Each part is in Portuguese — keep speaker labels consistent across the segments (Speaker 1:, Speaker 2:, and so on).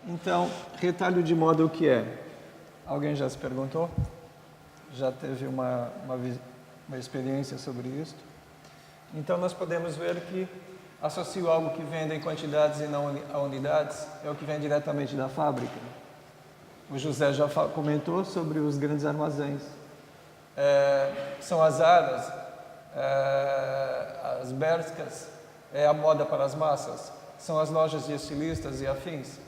Speaker 1: Então, retalho de moda o que é? Alguém já se perguntou? Já teve uma experiência sobre isso? Então, nós podemos ver que associo algo que vende em quantidades e não a unidades, é o que vem diretamente da fábrica. O José já comentou sobre os grandes armazéns. São as Zaras, as Bershkas, é a moda para as massas. São as lojas de estilistas e afins.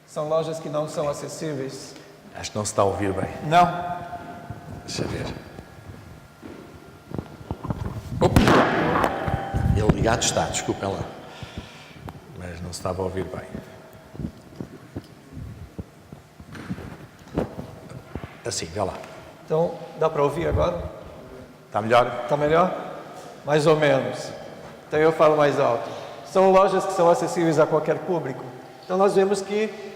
Speaker 1: São lojas que não são acessíveis.
Speaker 2: Acho que não se está a ouvir bem.
Speaker 1: Não.
Speaker 2: Deixa eu ver. Opa! Ele ligado está, desculpem lá. Mas não se estava a ouvir bem. Assim, vê lá.
Speaker 1: Então, dá para ouvir agora?
Speaker 2: Está melhor?
Speaker 1: Está melhor? Mais ou menos. Então eu falo mais alto. São lojas que são acessíveis a qualquer público. Então nós vemos que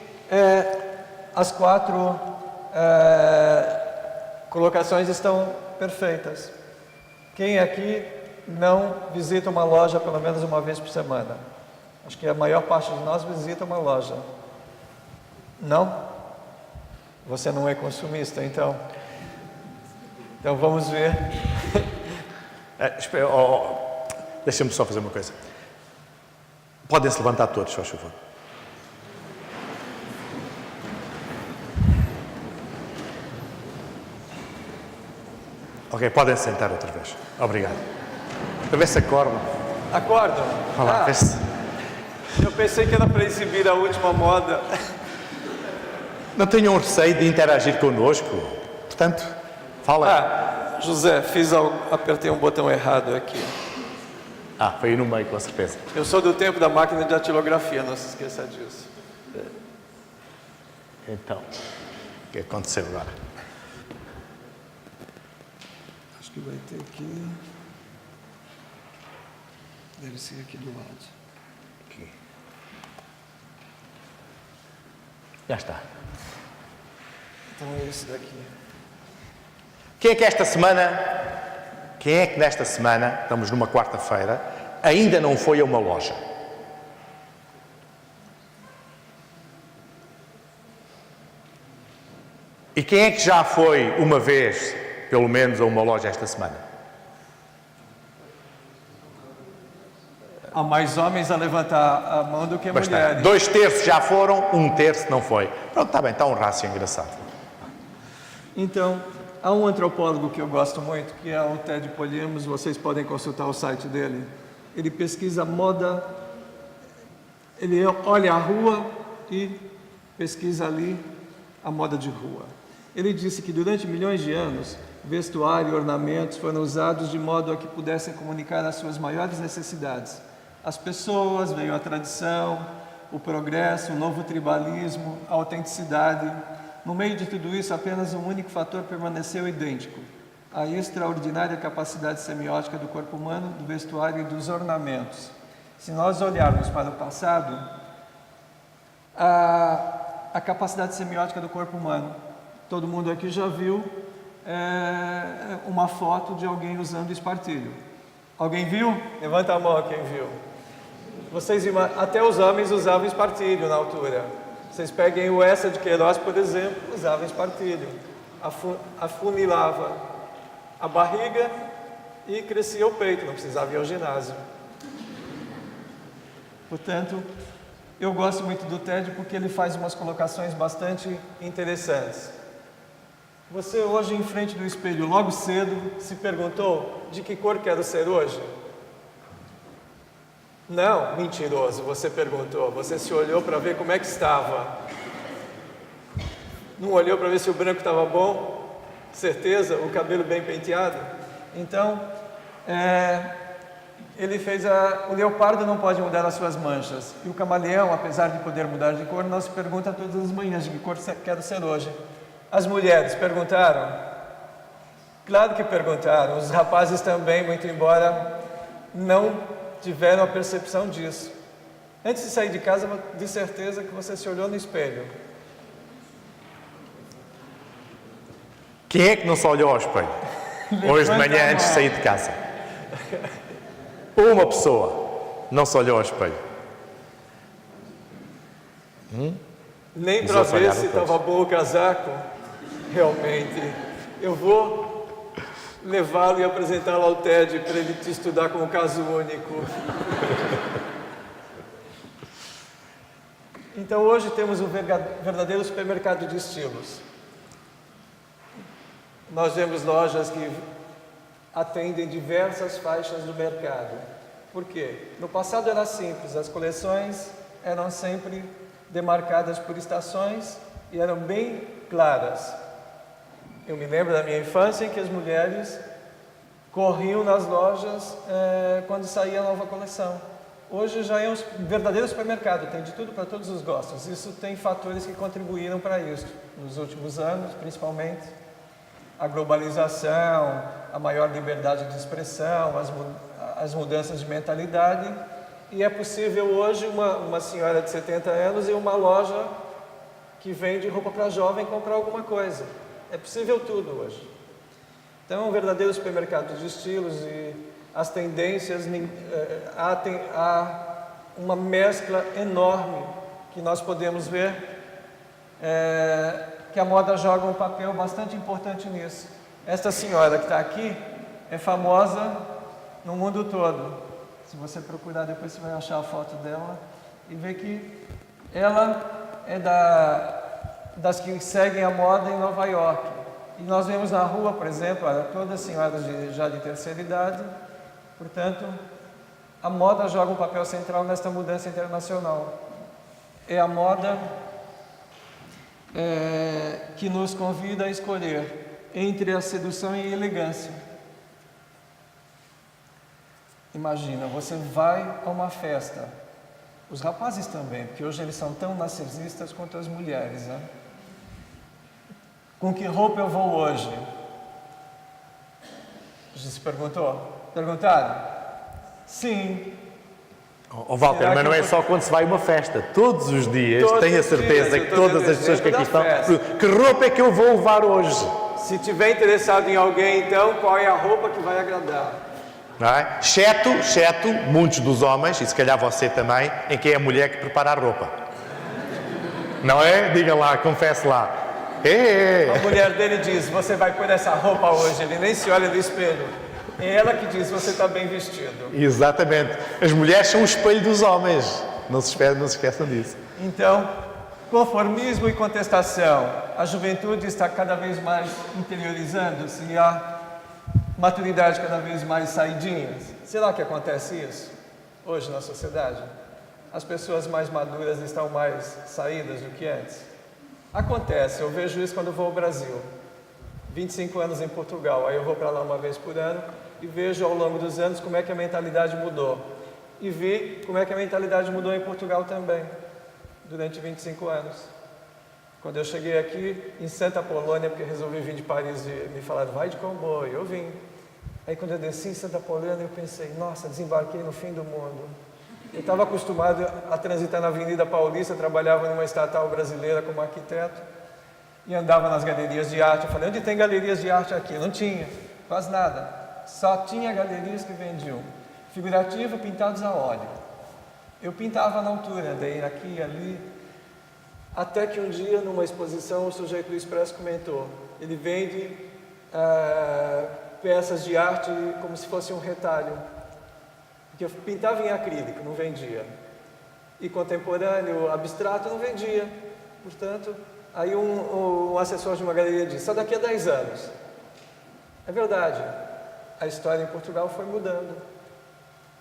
Speaker 1: as 4 colocações estão perfeitas. Quem aqui não visita uma loja pelo menos uma vez por semana? Acho que a maior parte de nós visita uma loja. Não? Você não é consumista, então? Então vamos ver.
Speaker 2: Deixa-me só fazer uma coisa. Podem-se levantar todos, por favor. Ok, podem sentar outra vez. Obrigado. Para ver se acordam.
Speaker 1: Acordam?
Speaker 2: Olha lá, vê-se.
Speaker 1: Eu pensei que era para exibir a última moda.
Speaker 2: Não tenham receio de interagir connosco. Portanto, fala.
Speaker 1: José, apertei um botão errado aqui.
Speaker 2: Foi aí no meio, com certeza.
Speaker 1: Eu sou do tempo da máquina de datilografia, não se esqueça disso.
Speaker 2: Então, o que aconteceu agora?
Speaker 1: Acho que vai ter que... Deve ser aqui do lado.
Speaker 2: Aqui. Já está.
Speaker 1: Então é esse daqui.
Speaker 2: Quem é que nesta semana, estamos numa quarta-feira, ainda não foi a uma loja? E quem é que já foi uma vez, pelo menos, a uma loja esta semana?
Speaker 1: Há mais homens a levantar a mão do que mulheres.
Speaker 2: 2/3 já foram, 1/3 não foi. Pronto, está bem, está um rácio engraçado.
Speaker 1: Então, há um antropólogo que eu gosto muito, que é o Ted Polemos, vocês podem consultar o site dele. Ele pesquisa moda, ele olha a rua e pesquisa ali a moda de rua. Ele disse que durante milhões de anos, vestuário e ornamentos foram usados de modo a que pudessem comunicar as suas maiores necessidades. As pessoas, veio a tradição, o progresso, o novo tribalismo, a autenticidade. No meio de tudo isso, apenas um único fator permaneceu idêntico: a extraordinária capacidade semiótica do corpo humano, do vestuário e dos ornamentos. Se nós olharmos para o passado, a capacidade semiótica do corpo humano, todo mundo aqui já viu uma foto de alguém usando espartilho. Alguém viu? Levanta a mão quem viu. Até os homens usavam espartilho na altura. Vocês peguem o Essa de Queiroz, por exemplo, usava espartilho. Afunilava a barriga e crescia o peito, não precisava ir ao ginásio. Portanto, eu gosto muito do Ted porque ele faz umas colocações bastante interessantes. Você hoje, em frente do espelho, logo cedo, se perguntou de que cor quero ser hoje? Não, mentiroso, você perguntou. Você se olhou para ver como é que estava. Não olhou para ver se o branco estava bom? Certeza? O cabelo bem penteado? Então, ele fez o leopardo não pode mudar as suas manchas. E o camaleão, apesar de poder mudar de cor, não se pergunta todas as manhãs de que cor quero ser hoje. As mulheres perguntaram? Claro que perguntaram. Os rapazes também, muito embora não tiveram a percepção disso. Antes de sair de casa, de certeza que você se olhou no espelho.
Speaker 2: Quem é que não se olhou ao espelho? Hoje de manhã, antes de sair de casa. Uma pessoa não se olhou ao espelho.
Speaker 1: Nem para ver
Speaker 2: Desafiaram
Speaker 1: se
Speaker 2: todos.
Speaker 1: estava bom o casaco, realmente. Eu vou levá-lo e apresentá-lo ao TED para ele te estudar como caso único. Então hoje temos um verdadeiro supermercado de estilos. Nós vemos lojas que atendem diversas faixas do mercado. Por quê? No passado era simples, as coleções eram sempre demarcadas por estações e eram bem claras. Eu me lembro da minha infância em que as mulheres corriam nas lojas quando saía a nova coleção. Hoje já é um verdadeiro supermercado, tem de tudo para todos os gostos. Isso tem fatores que contribuíram para isso nos últimos anos, principalmente a globalização, a maior liberdade de expressão, as mudanças de mentalidade. E é possível hoje uma senhora de 70 anos ir a uma loja que vende roupa para jovem comprar alguma coisa. É possível tudo hoje. Então é um verdadeiro supermercado de estilos e as tendências, há uma mescla enorme que nós podemos ver que a moda joga um papel bastante importante nisso. Esta senhora que está aqui é famosa no mundo todo. Se você procurar depois você vai achar a foto dela e ver que ela é das que seguem a moda em Nova York. E nós vemos na rua, por exemplo, todas senhoras já de terceira idade. Portanto, a moda joga um papel central nesta mudança internacional. É a moda que nos convida a escolher entre a sedução e a elegância. Imagina, você vai a uma festa, os rapazes também, porque hoje eles são tão narcisistas quanto as mulheres, né? Com que roupa eu vou hoje? Já se perguntou? Perguntaram? Sim.
Speaker 2: Walter, mas não é só quando se vai a uma festa. Todos os dias, tenho a certeza que todas as pessoas que aqui estão... Que roupa é que eu vou levar hoje?
Speaker 1: Se tiver interessado em alguém, então, qual é a roupa que vai agradar?
Speaker 2: Não é? Exceto muitos dos homens, e se calhar você também, em que é a mulher que prepara a roupa. Não é? Diga lá, confesse lá.
Speaker 1: A mulher dele diz, você vai pôr essa roupa hoje. Ele nem se olha no espelho. É ela que diz, você está bem vestido.
Speaker 2: Exatamente. As mulheres são o espelho dos homens. Não se esqueçam disso.
Speaker 1: Então, conformismo e contestação. A juventude está cada vez mais interiorizando-se e a maturidade cada vez mais saidinhas. Será que acontece isso hoje na sociedade? As pessoas mais maduras estão mais saídas do que antes? Acontece, eu vejo isso quando eu vou ao Brasil. 25 anos em Portugal, aí eu vou para lá uma vez por ano e vejo ao longo dos anos como é que a mentalidade mudou. E vi como é que a mentalidade mudou em Portugal também, durante 25 anos. Quando eu cheguei aqui em Santa Apolônia, porque resolvi vir de Paris e me falaram, vai de comboio, eu vim. Aí quando eu desci em Santa Apolônia, eu pensei, nossa, desembarquei no fim do mundo. Eu estava acostumado a transitar na Avenida Paulista, trabalhava numa estatal brasileira como arquiteto e andava nas galerias de arte. Eu falei, onde tem galerias de arte aqui? Não tinha, quase nada. Só tinha galerias que vendiam figurativo pintados a óleo. Eu pintava na altura, andei aqui e ali, até que um dia, numa exposição, o sujeito do Expresso comentou, ele vende peças de arte como se fosse um retalho. Que eu pintava em acrílico, não vendia. E contemporâneo, abstrato, não vendia. Portanto, aí um assessor de uma galeria disse, só daqui a 10 anos. É verdade, a história em Portugal foi mudando.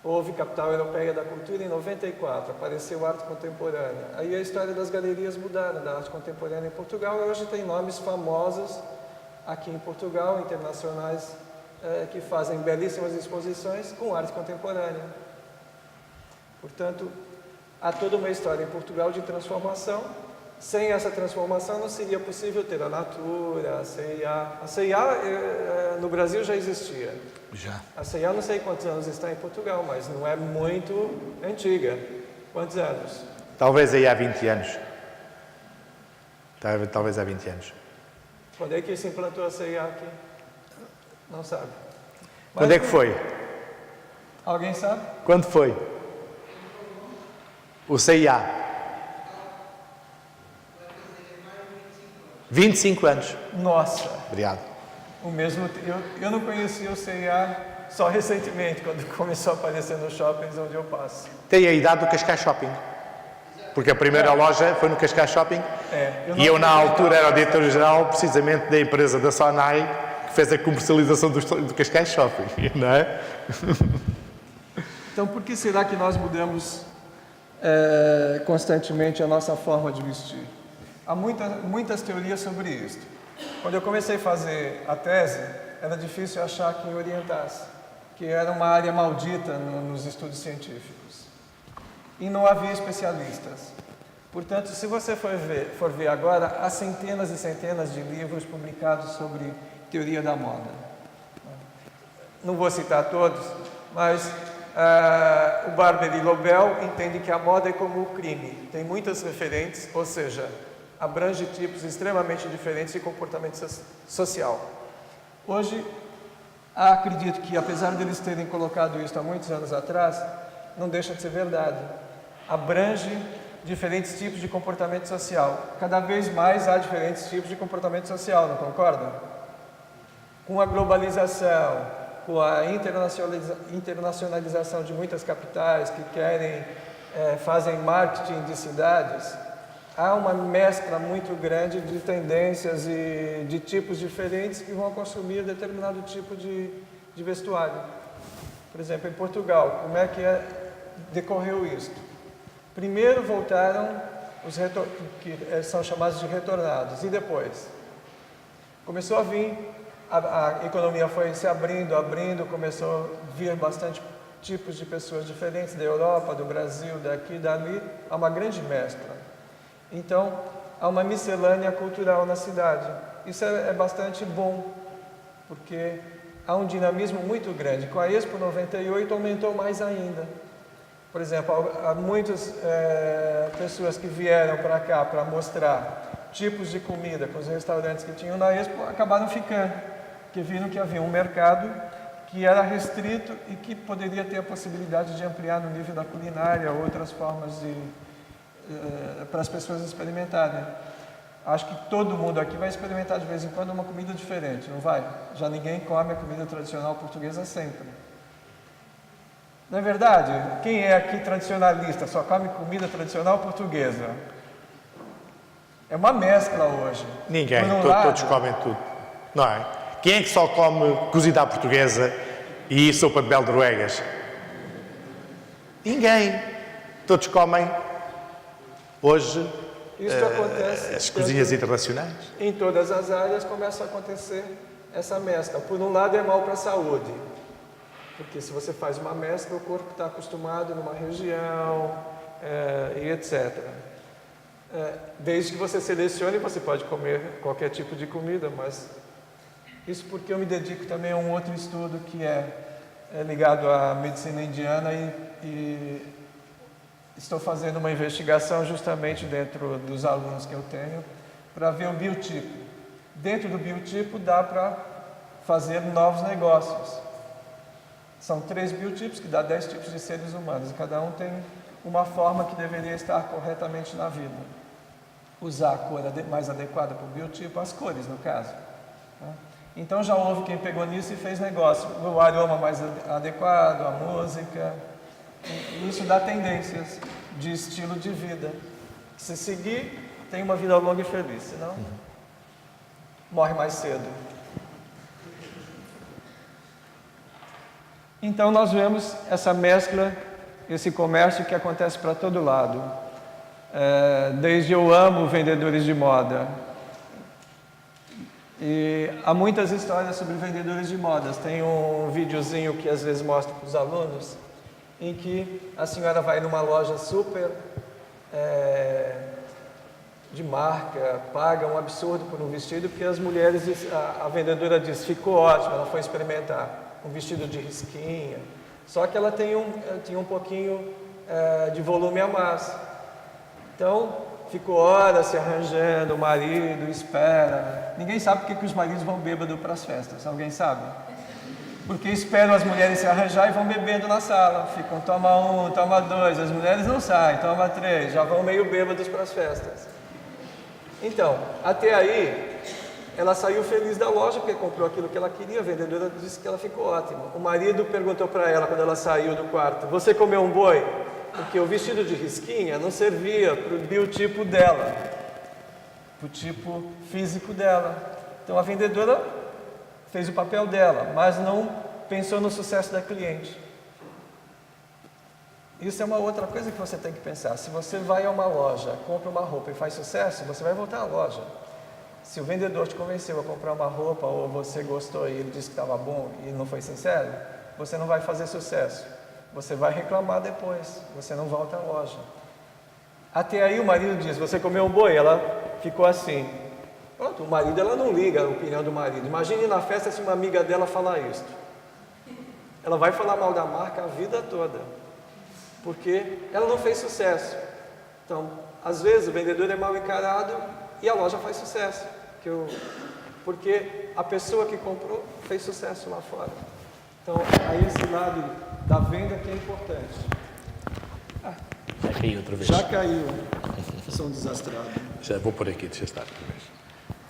Speaker 1: Houve Capital Europeia da Cultura em 94, apareceu arte contemporânea. Aí a história das galerias mudaram, da arte contemporânea em Portugal, e hoje tem nomes famosos aqui em Portugal, internacionais, que fazem belíssimas exposições com arte contemporânea. Portanto, há toda uma história em Portugal de transformação. Sem essa transformação não seria possível ter a Natura, a C&A. A C&A no Brasil já existia.
Speaker 2: Já.
Speaker 1: A C&A não sei quantos anos está em Portugal, mas não é muito antiga. Quantos anos?
Speaker 2: Talvez aí há 20 anos. Talvez há 20 anos.
Speaker 1: Quando é que se implantou a C&A aqui? Não sabe.
Speaker 2: Quando é que foi?
Speaker 1: Alguém sabe?
Speaker 2: Quando foi? O CIA. 25 anos.
Speaker 1: Nossa,
Speaker 2: Obrigado.
Speaker 1: o mesmo. Eu não conhecia o C&A só recentemente, quando começou a aparecer nos shoppings onde eu passo.
Speaker 2: Tem a idade do Cascais Shopping. Porque a primeira loja foi no Cascais Shopping. E eu, na altura, era o diretor-geral, precisamente, da empresa da Sonai, que fez a comercialização do Cascais Shopping, não é?
Speaker 1: Então, por que será que nós mudamos constantemente a nossa forma de vestir? Há muitas teorias sobre isso. Quando eu comecei a fazer a tese, era difícil achar quem orientasse, que era uma área maldita nos estudos científicos. E não havia especialistas. Portanto, se você for ver agora, há centenas e centenas de livros publicados sobre teoria da moda. Não vou citar todos, mas o Barber e Lobel entendem que a moda é como o crime. Tem muitas referentes, ou seja, abrange tipos extremamente diferentes de comportamento social. Hoje, acredito que, apesar deles terem colocado isso há muitos anos atrás, não deixa de ser verdade. Abrange diferentes tipos de comportamento social. Cada vez mais há diferentes tipos de comportamento social, não concorda? Com a globalização, com a internacionalização de muitas capitais que fazem marketing de cidades, há uma mescla muito grande de tendências e de tipos diferentes que vão consumir determinado tipo de vestuário. Por exemplo, em Portugal, como é que decorreu isso? Primeiro voltaram os que são chamados de retornados, e depois começou a vir, a economia foi se abrindo, começou a vir bastante tipos de pessoas diferentes da Europa, do Brasil, daqui, dali, há uma grande mescla. Então, há uma miscelânea cultural na cidade. Isso é bastante bom, porque há um dinamismo muito grande. Com a Expo 98 aumentou mais ainda. Por exemplo, há muitas pessoas que vieram para cá para mostrar tipos de comida com os restaurantes que tinham na Expo, acabaram ficando, porque viram que havia um mercado que era restrito e que poderia ter a possibilidade de ampliar no nível da culinária, outras formas para as pessoas experimentarem. Acho que todo mundo aqui vai experimentar de vez em quando uma comida diferente, não vai? Já ninguém come a comida tradicional portuguesa sempre. Não é verdade? Quem é aqui tradicionalista, só come comida tradicional portuguesa? É uma mescla hoje.
Speaker 2: Ninguém, todos comem tudo, não é? Quem é que só come cozida à portuguesa e sopa de beldroegas? Ninguém. Todos comem, hoje,
Speaker 1: Isto acontece
Speaker 2: as cozinhas internacionais.
Speaker 1: Em todas as áreas começa a acontecer essa mescla. Por um lado é mal para a saúde, porque se você faz uma mescla, o corpo está acostumado numa região e etc. Desde que você selecione, você pode comer qualquer tipo de comida, mas isso porque eu me dedico também a um outro estudo que é ligado à medicina indiana e estou fazendo uma investigação justamente dentro dos alunos que eu tenho para ver o biotipo. Dentro do biotipo dá para fazer novos negócios. São 3 biotipos que dá 10 tipos de seres humanos e cada um tem uma forma que deveria estar corretamente na vida. Usar a cor mais adequada para o biotipo, as cores no caso. Então já houve quem pegou nisso e fez negócio. O aroma mais adequado, a música. E isso dá tendências de estilo de vida. Se seguir, tem uma vida longa e feliz, senão morre mais cedo. Então nós vemos essa mescla, esse comércio que acontece para todo lado. Desde eu amo vendedores de moda. E há muitas histórias sobre vendedores de modas. Tem um videozinho que às vezes mostro para os alunos, em que a senhora vai numa loja super de marca, paga um absurdo por um vestido, porque as mulheres, a vendedora diz, ficou ótimo, ela foi experimentar um vestido de risquinha, só que ela tinha um pouquinho de volume a mais. Então, ficou horas se arranjando, o marido espera. Ninguém sabe por que os maridos vão bêbado para as festas, alguém sabe? Porque esperam as mulheres se arranjar e vão bebendo na sala. Ficam, toma 1, toma 2, as mulheres não saem, toma 3, já vão meio bêbados para as festas. Então, até aí, ela saiu feliz da loja porque comprou aquilo que ela queria, a vendedora disse que ela ficou ótima. O marido perguntou para ela quando ela saiu do quarto: você comeu um boi? Porque o vestido de risquinha não servia para o biotipo dela, para o tipo físico dela. Então a vendedora fez o papel dela, mas não pensou no sucesso da cliente. Isso é uma outra coisa que você tem que pensar. Se você vai a uma loja, compra uma roupa e faz sucesso, você vai voltar à loja. Se o vendedor te convenceu a comprar uma roupa ou você gostou e ele disse que estava bom e não foi sincero, você não vai fazer sucesso. Você vai reclamar depois, você não volta à loja. Até aí o marido diz: você comeu um boi? Ela ficou assim. Pronto, o marido, ela não liga a opinião do marido. Imagine na festa se uma amiga dela falar isso. Ela vai falar mal da marca a vida toda, porque ela não fez sucesso. Então, às vezes o vendedor é mal encarado e a loja faz sucesso, porque a pessoa que comprou fez sucesso lá fora. Então, aí esse lado da venda que é importante.
Speaker 2: Já caiu outra vez.
Speaker 1: Já caiu. São desastrados.
Speaker 2: Já vou por aqui, deixa eu estar.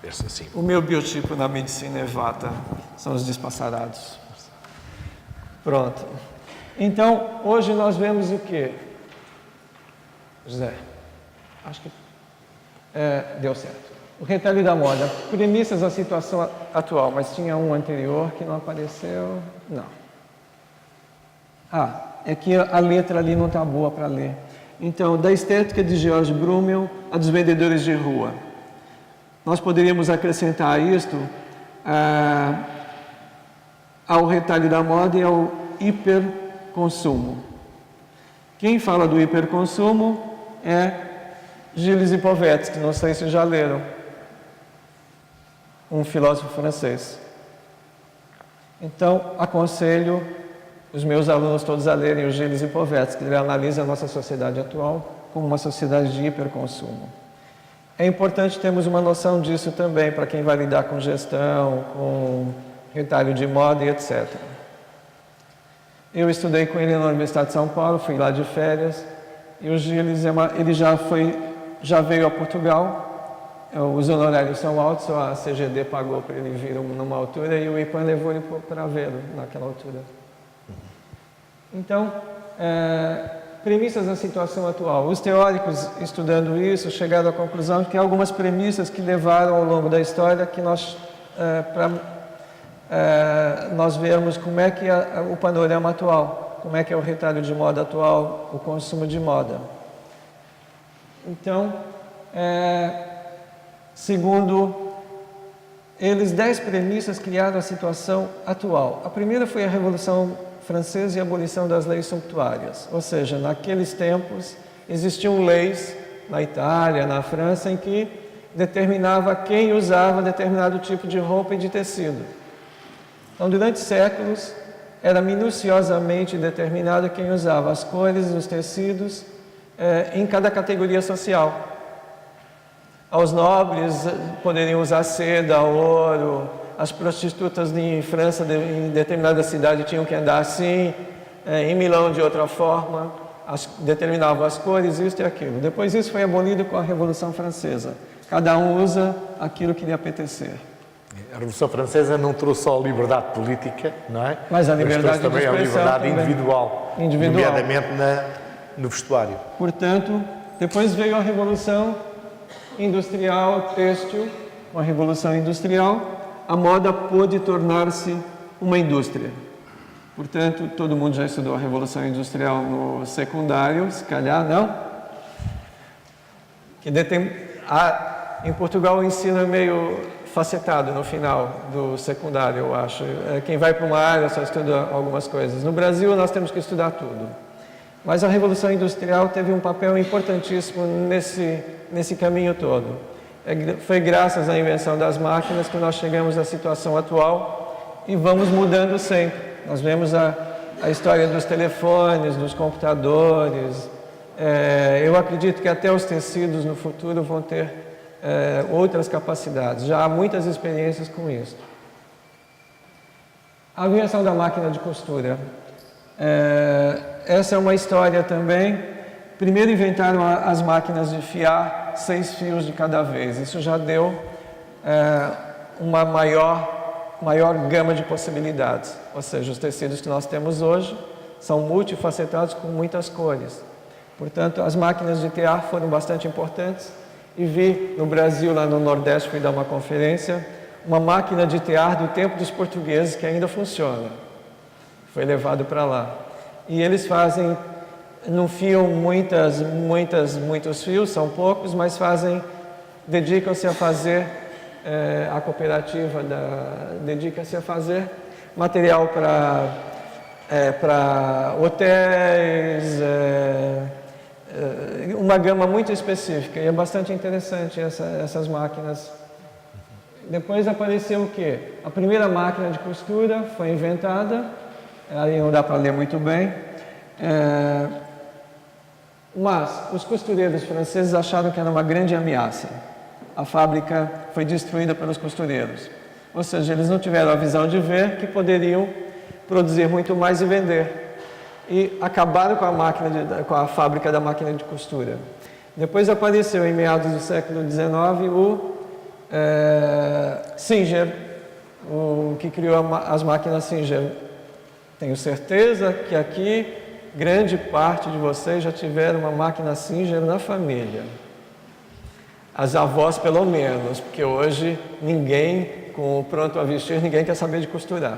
Speaker 2: Esse assim.
Speaker 1: O meu biotipo na medicina é Vata, são os despassarados. Pronto. Então, hoje nós vemos o quê? José, acho que deu certo. O retalho da moda. Premissas da situação atual, mas tinha um anterior que não apareceu. Não. É que a letra ali não está boa para ler. Então, da estética de George Brummel a dos vendedores de rua. Nós poderíamos acrescentar isto ao retalho da moda e ao hiperconsumo. Quem fala do hiperconsumo é Gilles Lipovetsky, não sei se já leram, um filósofo francês. Então, aconselho os meus alunos todos a lerem o Gilles Lipovetsky, ele analisa a nossa sociedade atual como uma sociedade de hiperconsumo. É importante termos uma noção disso também para quem vai lidar com gestão, com retalho de moda e etc. Eu estudei com ele na Universidade de São Paulo, fui lá de férias, e o Gilles, ele já veio a Portugal, os honorários são altos, a CGD pagou para ele vir numa altura e o IPAN levou ele para vê-lo naquela altura. Então, premissas da situação atual. Os teóricos, estudando isso, chegaram à conclusão de que há algumas premissas que levaram ao longo da história que nós vemos como é que o panorama atual, como é que é o retalho de moda atual, o consumo de moda. Então, segundo eles, 10 premissas criaram a situação atual. A primeira foi a Revolução Francesa e a abolição das leis sumptuárias. Ou seja, naqueles tempos existiam leis na Itália, na França, em que determinava quem usava determinado tipo de roupa e de tecido. Então, durante séculos, era minuciosamente determinado quem usava as cores e os tecidos em cada categoria social. Os nobres poderiam usar seda, ouro, as prostitutas em França, em determinada cidade, tinham que andar assim, em Milão de outra forma, determinavam as cores, isto e aquilo. Depois isso foi abolido com a Revolução Francesa. Cada um usa aquilo que lhe apetecer.
Speaker 2: A Revolução Francesa não trouxe só a liberdade política, não é?
Speaker 1: Mas a liberdade
Speaker 2: trouxe também a liberdade individual, nomeadamente no vestuário.
Speaker 1: Portanto, depois veio a Revolução Industrial, têxtil. Com a Revolução Industrial, a moda pôde tornar-se uma indústria. Portanto, todo mundo já estudou a Revolução Industrial no secundário, se calhar não. Em Portugal o ensino é meio facetado no final do secundário, eu acho. Quem vai para uma área só estuda algumas coisas. No Brasil nós temos que estudar tudo. Mas a Revolução Industrial teve um papel importantíssimo nesse caminho todo. Foi graças à invenção das máquinas que nós chegamos à situação atual e vamos mudando sempre. Nós vemos a história dos telefones, dos computadores. Eu acredito que até os tecidos no futuro vão ter outras capacidades. Já há muitas experiências com isso. A invenção da máquina de costura. Essa é uma história também. Primeiro inventaram as máquinas de fiar 6 fios de cada vez. Isso já deu uma maior gama de possibilidades. Ou seja, os tecidos que nós temos hoje são multifacetados com muitas cores. Portanto, as máquinas de tear foram bastante importantes. E vi no Brasil, lá no Nordeste, fui dar uma conferência, uma máquina de tear do tempo dos portugueses que ainda funciona. Foi levado para lá. E eles fazem, não fiam muitos fios, são poucos, mas dedicam-se a fazer, a cooperativa dedica-se a fazer material para hotéis, uma gama muito específica, e é bastante interessante essas máquinas. Depois apareceu o quê? A primeira máquina de costura foi inventada, aí não dá para ler muito bem, mas os costureiros franceses acharam que era uma grande ameaça. A fábrica foi destruída pelos costureiros, ou seja, eles não tiveram a visão de ver que poderiam produzir muito mais e vender. E acabaram com a fábrica da máquina de costura. Depois apareceu, em meados do século XIX, o Singer, que criou as máquinas Singer. Tenho certeza que aqui, grande parte de vocês já tiveram uma máquina Singer na família. As avós, pelo menos, porque hoje com o pronto a vestir, ninguém quer saber de costurar.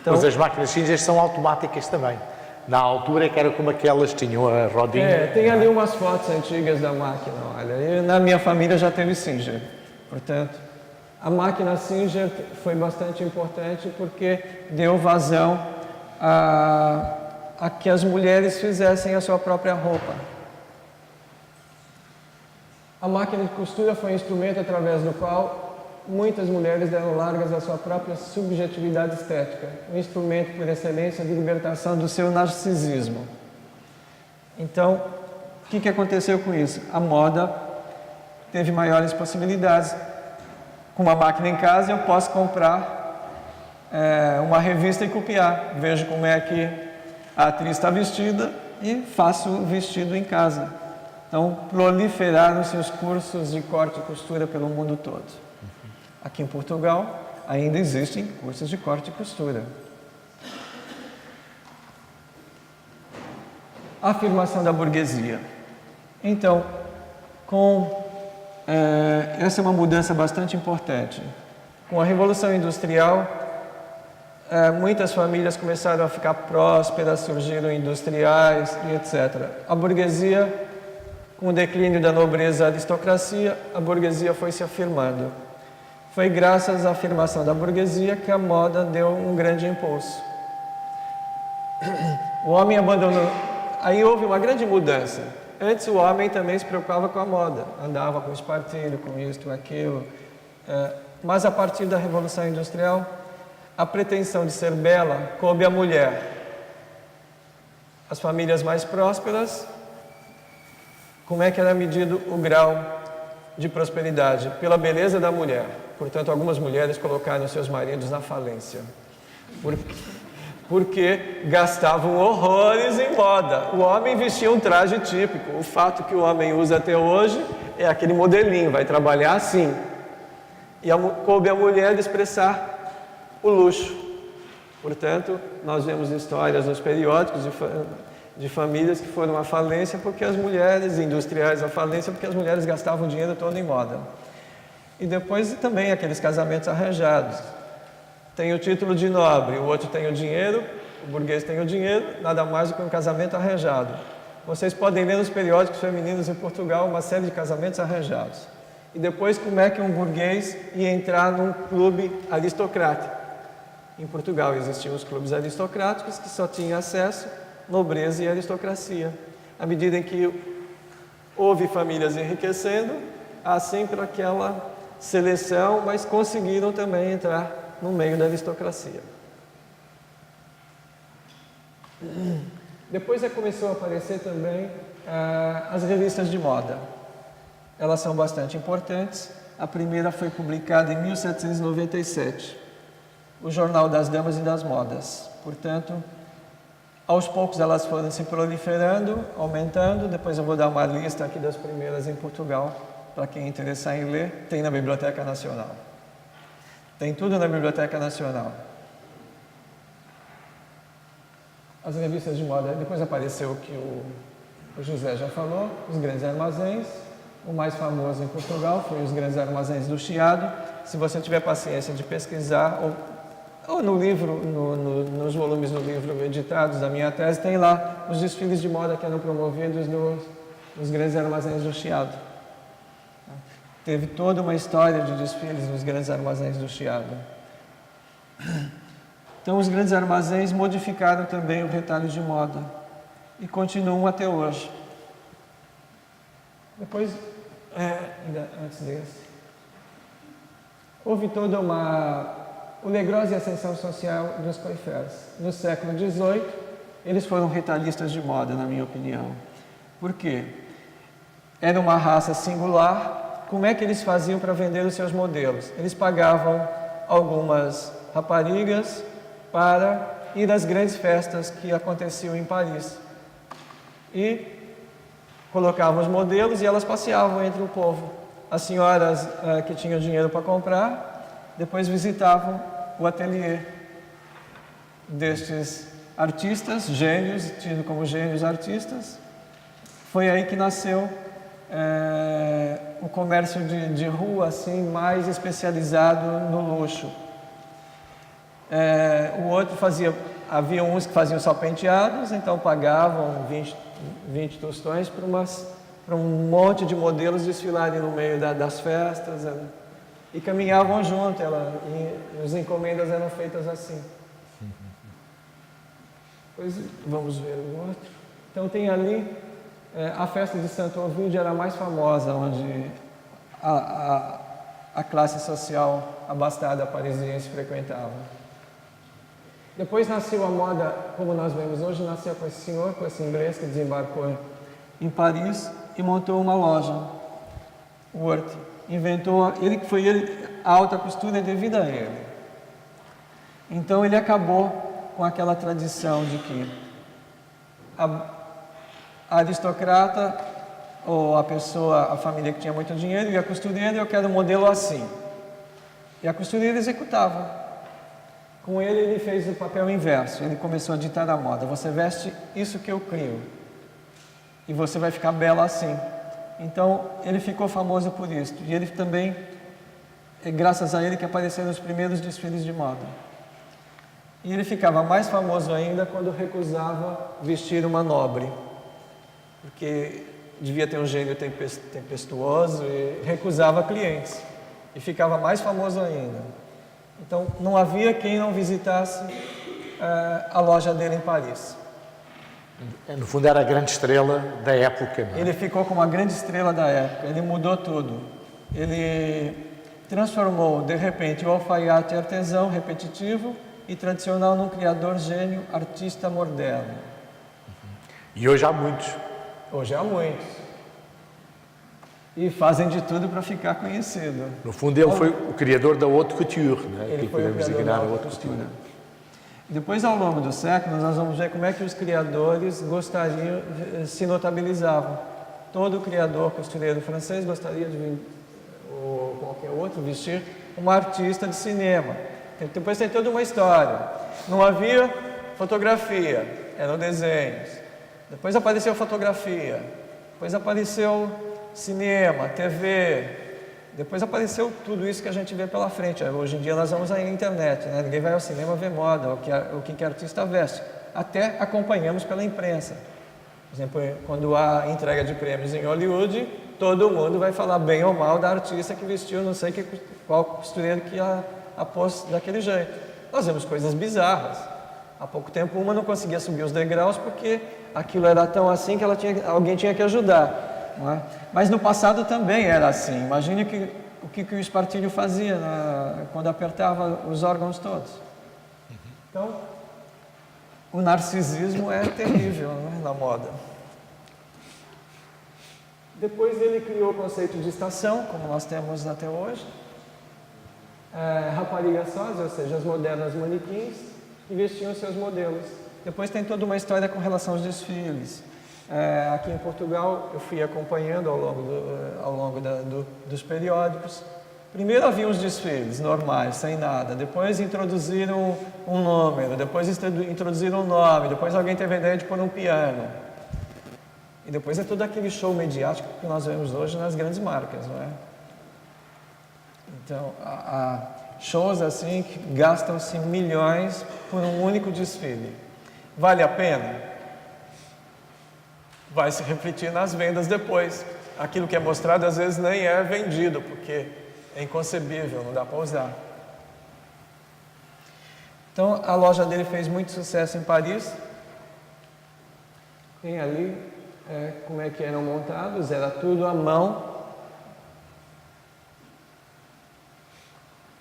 Speaker 2: Então, mas as máquinas Singer são automáticas também. Na altura que era como aquelas, tinham a rodinha.
Speaker 1: Tem ali umas fotos antigas da máquina, olha. E na minha família já teve Singer. Portanto, a máquina Singer foi bastante importante porque deu vazão a que as mulheres fizessem a sua própria roupa. A máquina de costura foi um instrumento através do qual muitas mulheres deram largas à sua própria subjetividade estética, um instrumento por excelência de libertação do seu narcisismo. Então, o que aconteceu com isso? A moda teve maiores possibilidades. Com uma máquina em casa, eu posso comprar uma revista e copiar. Vejo como é que a atriz está vestida e faço o vestido em casa. Então, proliferaram-se os cursos de corte e costura pelo mundo todo. Aqui em Portugal, ainda existem cursos de corte e costura. A afirmação da burguesia. Então, essa é uma mudança bastante importante. Com a Revolução Industrial, muitas famílias começaram a ficar prósperas, surgiram industriais e etc. A burguesia, com o declínio da nobreza e aristocracia, a burguesia foi se afirmando. Foi graças à afirmação da burguesia que a moda deu um grande impulso. O homem abandonou... Aí houve uma grande mudança. Antes o homem também se preocupava com a moda. Andava com espartilho, com isto, aquilo. Mas a partir da Revolução Industrial, a pretensão de ser bela coube à mulher. As famílias mais prósperas, como é que era medido o grau de prosperidade? Pela beleza da mulher. Portanto, algumas mulheres colocaram seus maridos na falência, porque gastavam horrores em moda. O homem vestia um traje típico. O fato que o homem usa até hoje é aquele modelinho, vai trabalhar assim. E coube à mulher de expressar o luxo. Portanto, nós vemos histórias nos periódicos de famílias que foram à falência porque as mulheres, industriais à falência, porque as mulheres gastavam o dinheiro todo em moda. E depois também aqueles casamentos arranjados. Tem o título de nobre, o outro tem o dinheiro, o burguês tem o dinheiro, nada mais do que um casamento arranjado. Vocês podem ler nos periódicos femininos em Portugal uma série de casamentos arranjados. E depois como é que um burguês ia entrar num clube aristocrático. Em Portugal existiam os clubes aristocráticos que só tinham acesso nobreza e aristocracia. À medida em que houve famílias enriquecendo, há sempre aquela seleção, mas conseguiram também entrar no meio da aristocracia. Depois começou a aparecer também as revistas de moda. Elas são bastante importantes. A primeira foi publicada em 1797, o Jornal das Damas e das Modas. Portanto, aos poucos elas foram se proliferando, aumentando. Depois eu vou dar uma lista aqui das primeiras em Portugal, para quem interessar em ler. Tem na Biblioteca Nacional. Tem tudo na Biblioteca Nacional. As revistas de moda, depois apareceu o que o José já falou, os grandes armazéns. O mais famoso em Portugal foi os grandes armazéns do Chiado. Se você tiver paciência de pesquisar, ou no livro, nos volumes do livro editados da minha tese, tem lá os desfiles de moda que eram promovidos nos grandes armazéns do Chiado. Teve toda uma história de desfiles nos grandes armazéns do Chiado. Então, os grandes armazéns modificaram também o retalho de moda e continuam até hoje. Depois, ainda antes desse, houve toda o negrose e ascensão social dos coifés. No século XVIII, eles foram retalhistas de moda, na minha opinião. Por quê? Era uma raça singular. Como é que eles faziam para vender os seus modelos? Eles pagavam algumas raparigas para ir às grandes festas que aconteciam em Paris. E colocavam os modelos e elas passeavam entre o povo. As senhoras que tinham dinheiro para comprar, depois visitavam o ateliê destes artistas, gênios, tidos como gênios artistas. Foi aí que nasceu o comércio de rua, assim, mais especializado no luxo. O outro havia uns que faziam só penteados, então pagavam 20 tostões para um monte de modelos desfilarem no meio das festas, e caminhavam junto, e as encomendas eram feitas assim. Pois vamos ver o outro. Então tem ali a festa de Santo Ovídio, era a mais famosa, onde a classe social abastada parisiense frequentava. Depois nasceu a moda, como nós vemos hoje, nasceu com esse senhor, com esse inglês que desembarcou em Paris e montou uma loja, Worth. Inventou, a alta costura é devida a ele. Então ele acabou com aquela tradição de que a aristocrata ou a família que tinha muito dinheiro, e a costureira, eu quero um modelo assim. E a costureira executava. Com ele fez o papel inverso, ele começou a ditar a moda. Você veste isso que eu crio e você vai ficar bela assim. Então, ele ficou famoso por isso. E ele também, é graças a ele que apareceram os primeiros desfiles de moda. E ele ficava mais famoso ainda quando recusava vestir uma nobre, porque devia ter um gênio tempestuoso e recusava clientes. E ficava mais famoso ainda. Então, não havia quem não visitasse a loja dele em Paris.
Speaker 2: No fundo, era a grande estrela da época, não é?
Speaker 1: Ele ficou como a grande estrela da época, ele mudou tudo. Ele transformou, de repente, o alfaiate artesão repetitivo e tradicional num criador gênio, artista moderno.
Speaker 2: E hoje há muitos.
Speaker 1: Hoje há muitos. E fazem de tudo para ficar conhecido.
Speaker 2: No fundo, ele foi o criador da haute couture, né?
Speaker 1: Ele
Speaker 2: que
Speaker 1: foi o
Speaker 2: podemos
Speaker 1: criador
Speaker 2: designar
Speaker 1: da
Speaker 2: a
Speaker 1: haute
Speaker 2: haute
Speaker 1: costura.
Speaker 2: couture.
Speaker 1: Depois, ao longo dos séculos, nós vamos ver como é que os criadores se notabilizavam. Todo criador costureiro francês gostaria de, ou qualquer outro, vestir uma artista de cinema. Depois tem toda uma história. Não havia fotografia, eram desenhos. Depois apareceu fotografia. Depois apareceu cinema, TV, depois apareceu tudo isso que a gente vê pela frente. Hoje em dia nós vamos à internet, né? Ninguém vai ao cinema ver moda, o que a artista veste. Até acompanhamos pela imprensa. Por exemplo, quando há entrega de prêmios em Hollywood, todo mundo vai falar bem ou mal da artista que vestiu não sei qual costureiro que a pôs daquele jeito. Nós vemos coisas bizarras. Há pouco tempo uma não conseguia subir os degraus porque aquilo era tão assim que alguém tinha que ajudar. Não é? Mas no passado também era assim. Imagine o que o espartilho fazia quando apertava os órgãos todos. Então, o narcisismo é terrível, não é, na moda. Depois ele criou o conceito de estação, como nós temos até hoje. Raparigas sós, ou seja, as modernas manequins, que vestiam seus modelos. Depois tem toda uma história com relação aos desfiles. Aqui em Portugal, eu fui acompanhando ao longo dos periódicos. Primeiro havia os desfiles normais, sem nada. Depois introduziram um número, depois introduziram um nome, depois alguém teve a ideia de pôr um piano. E depois é todo aquele show mediático que nós vemos hoje nas grandes marcas, não é? Então, há shows assim que gastam-se milhões por um único desfile. Vale a pena? Vai se refletir nas vendas depois. Aquilo que é mostrado às vezes nem é vendido, porque é inconcebível, não dá para usar. Então, a loja dele fez muito sucesso em Paris. Tem ali como é que eram montados, era tudo à mão.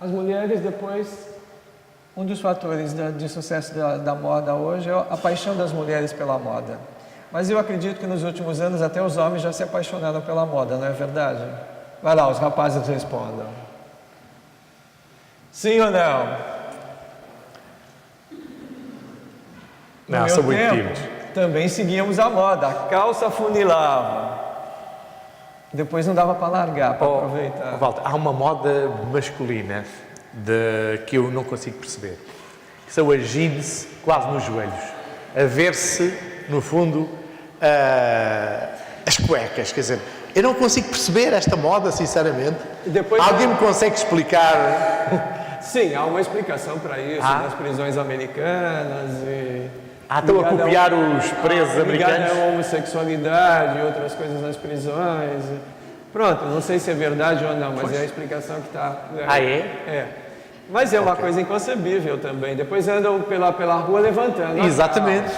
Speaker 1: As mulheres depois, um dos fatores de sucesso da moda hoje é a paixão das mulheres pela moda. Mas eu acredito que nos últimos anos até os homens já se apaixonaram pela moda, não é verdade? Vai lá, os rapazes respondam. Sim ou não?
Speaker 2: Não, sou muito tímido.
Speaker 1: Também seguíamos a moda, a calça afunilava. Depois não dava para largar, para aproveitar.
Speaker 2: Walter, há uma moda masculina que eu não consigo perceber. São as jeans quase nos joelhos. A ver-se, no fundo, as cuecas. Quer dizer, eu não consigo perceber esta moda, sinceramente. Alguém me consegue explicar?
Speaker 1: Sim, há uma explicação para isso, nas prisões americanas e...
Speaker 2: estão a copiar os presos americanos?
Speaker 1: Ligada à homossexualidade e outras coisas nas prisões. Pronto, não sei se é verdade ou não, mas é a explicação que está...
Speaker 2: É?
Speaker 1: Mas é uma coisa inconcebível também. Depois andam pela rua levantando.
Speaker 2: Exatamente.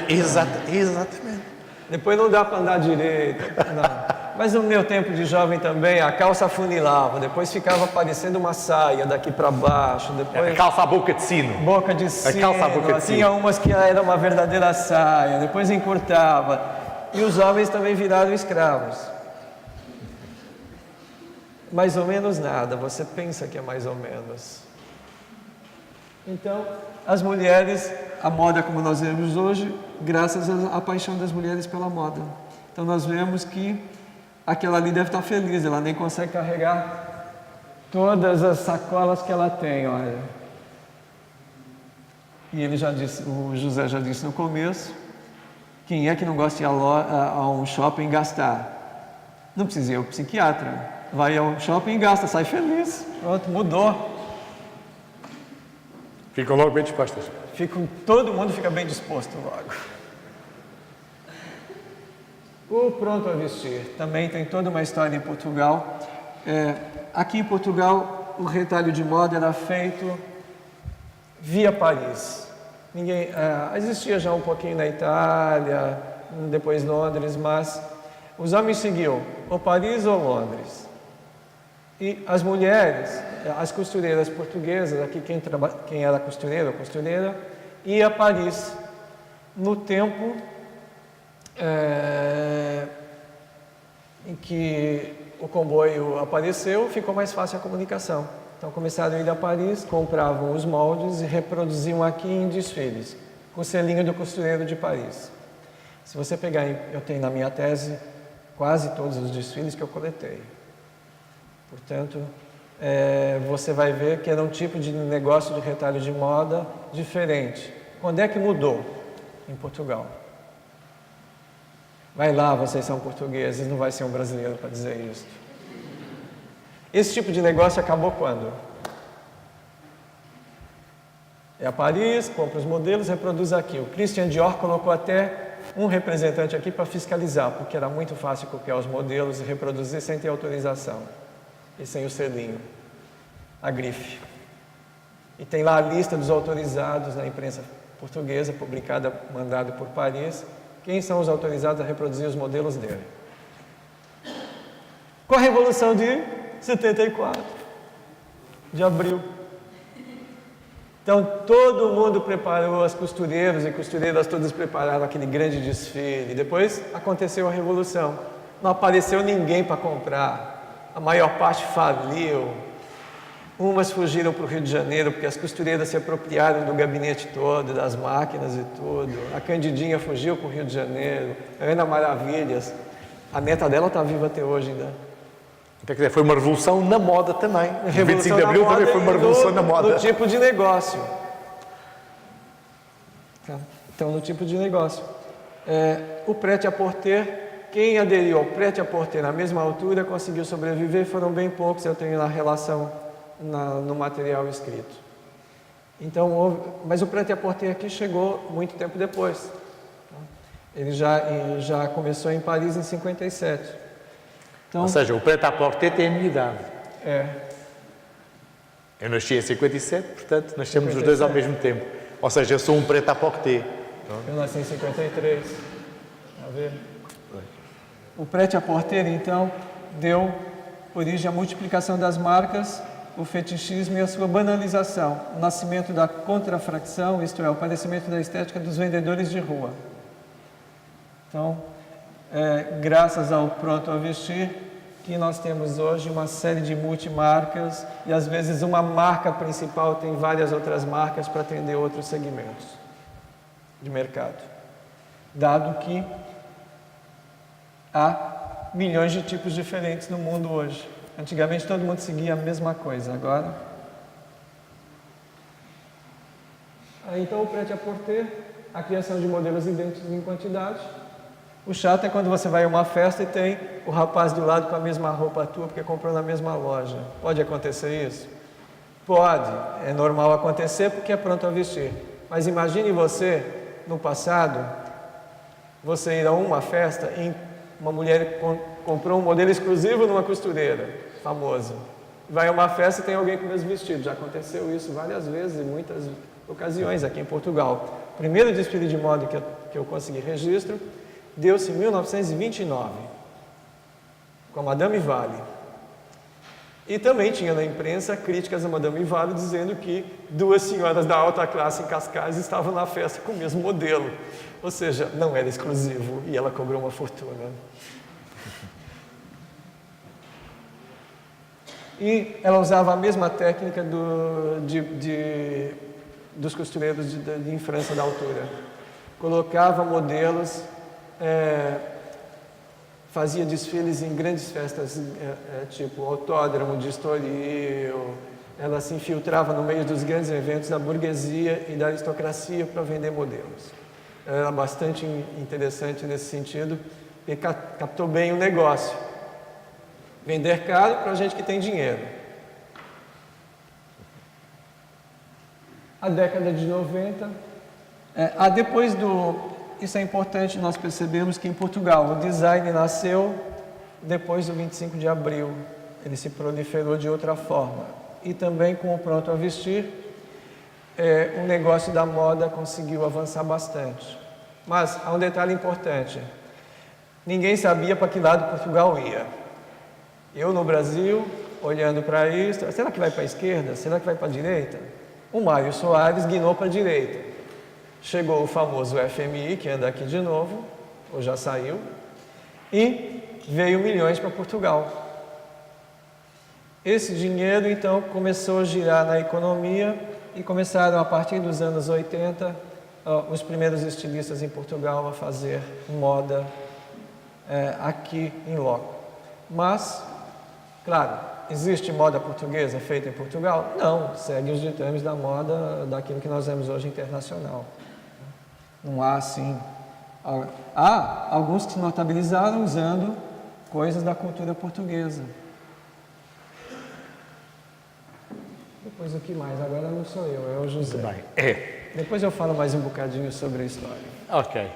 Speaker 2: Exatamente.
Speaker 1: Depois não dá para andar direito. Não. Mas no meu tempo de jovem também, a calça afunilava, depois ficava parecendo uma saia daqui para baixo. Depois...
Speaker 2: A calça à boca de sino.
Speaker 1: Boca de sino.
Speaker 2: A calça à boca de sino.
Speaker 1: Tinha umas que era uma verdadeira saia, depois encurtava. E os homens também viraram escravos. Mais ou menos nada, você pensa que é mais ou menos. Então, as mulheres, a moda como nós vemos hoje, graças à paixão das mulheres pela moda. Então nós vemos que aquela ali deve estar feliz, ela nem consegue carregar todas as sacolas que ela tem, olha. E ele já disse, o José já disse no começo, quem é que não gosta de ir a um shopping gastar? Não precisa ir ao psiquiatra, vai ao shopping e gasta, sai feliz, pronto, mudou.
Speaker 2: Ficam logo bem dispostas.
Speaker 1: Todo mundo fica bem disposto logo. O pronto a vestir também tem toda uma história em Portugal. Aqui em Portugal, o retalho de moda era feito via Paris. Existia já um pouquinho na Itália, depois Londres, mas os homens seguiam ou Paris ou Londres. E as mulheres, as costureiras portuguesas, aqui quem era costureiro ou costureira, ia a Paris no tempo em que o comboio apareceu, ficou mais fácil a comunicação. Então começaram a ir a Paris, compravam os moldes e reproduziam aqui em desfiles, com o selinho do costureiro de Paris. Se você pegar, eu tenho na minha tese quase todos os desfiles que eu coletei. Portanto, você vai ver que era um tipo de negócio de retalho de moda diferente. Quando é que mudou? Em Portugal. Vai lá, vocês são portugueses, não vai ser um brasileiro para dizer isso. Esse tipo de negócio acabou quando? É a Paris, compra os modelos, reproduz aqui. O Christian Dior colocou até um representante aqui para fiscalizar, porque era muito fácil copiar os modelos e reproduzir sem ter autorização. E sem o selinho, a grife. E tem lá a lista dos autorizados na imprensa portuguesa, publicada, mandada por Paris, quem são os autorizados a reproduzir os modelos dele. Com a Revolução de 74, de abril. Então, todo mundo preparou, as costureiros e costureiras todas prepararam aquele grande desfile. Depois aconteceu a Umas fugiram para o Rio de Janeiro porque as costureiras se apropriaram do gabinete todo, das máquinas e tudo. A Candidinha fugiu para o Rio de Janeiro. A Ana Maravilhas, a neta dela está viva até hoje ainda.
Speaker 2: Então, quer dizer, foi uma revolução na moda também. O 25 de
Speaker 1: na
Speaker 2: Abril
Speaker 1: moda
Speaker 2: também foi uma
Speaker 1: e
Speaker 2: revolução na moda.
Speaker 1: No tipo de negócio. Então, no tipo de negócio. O prêt-à-porter, quem aderiu ao prêt-à-porter na mesma altura conseguiu sobreviver, foram bem poucos, eu tenho na relação no material escrito. Então, mas o prêt-à-porter aqui chegou muito tempo depois. Ele já começou em Paris em 57. Então,
Speaker 2: ou seja, o prêt-à-porter tem a minha idade.
Speaker 1: É.
Speaker 2: Eu nasci em 57, portanto, nascemos os dois ao mesmo tempo. Ou seja, eu sou um prêt-à-porter.
Speaker 1: Eu nasci em 53. Está vendo? O prêt-à-porter, então, deu origem à multiplicação das marcas, o fetichismo e a sua banalização, o nascimento da contrafração, isto é, o padecimento da estética dos vendedores de rua. Então, graças ao pronto a vestir, que nós temos hoje uma série de multimarcas e às vezes uma marca principal tem várias outras marcas para atender outros segmentos de mercado. Dado que há milhões de tipos diferentes no mundo hoje. Antigamente todo mundo seguia a mesma coisa, agora... Então o prêt-à-porter, a criação de modelos idênticos em quantidade. O chato é quando você vai a uma festa e tem o rapaz do lado com a mesma roupa tua porque comprou na mesma loja. Pode acontecer isso? Pode, é normal acontecer porque é pronto a vestir. Mas imagine você, no passado, você ir a uma festa e uma mulher comprou um modelo exclusivo numa costureira famosa. Vai a uma festa e tem alguém com o mesmo vestido. Já aconteceu isso várias vezes, em muitas ocasiões aqui em Portugal. O primeiro desfile de moda que eu consegui registro deu-se em 1929, com a Madame Vale. E também tinha na imprensa críticas a Madame Vale dizendo que duas senhoras da alta classe em Cascais estavam na festa com o mesmo modelo. Ou seja, não era exclusivo e ela cobrou uma fortuna. E ela usava a mesma técnica dos costureiros em França da altura. Colocava modelos, fazia desfiles em grandes festas, tipo Autódromo de Estoril. Ela se infiltrava no meio dos grandes eventos da burguesia e da aristocracia para vender modelos. Ela era bastante interessante nesse sentido e captou bem o negócio. Vender caro para gente que tem dinheiro. A década de 90, depois isso é importante, nós percebemos que em Portugal o design nasceu depois do 25 de abril. Ele se proliferou de outra forma. E também com o pronto a vestir, o negócio da moda conseguiu avançar bastante. Mas há um detalhe importante. Ninguém sabia para que lado Portugal ia. Eu no Brasil, olhando para isso, será que vai para a esquerda? Será que vai para a direita? O Mário Soares guinou para a direita. Chegou o famoso FMI, que anda aqui de novo, ou já saiu, e veio milhões para Portugal. Esse dinheiro, então, começou a girar na economia e começaram, a partir dos anos 80, os primeiros estilistas em Portugal a fazer moda aqui em loco. Mas, claro, existe moda portuguesa feita em Portugal? Não, segue os ditames da moda, daquilo que nós vemos hoje internacional. Não há assim. Há alguns que se notabilizaram usando coisas da cultura portuguesa. Depois o que mais? Agora não sou eu, é o José.
Speaker 2: Muito bem.
Speaker 1: Depois eu falo mais um bocadinho sobre a história.
Speaker 2: Ok.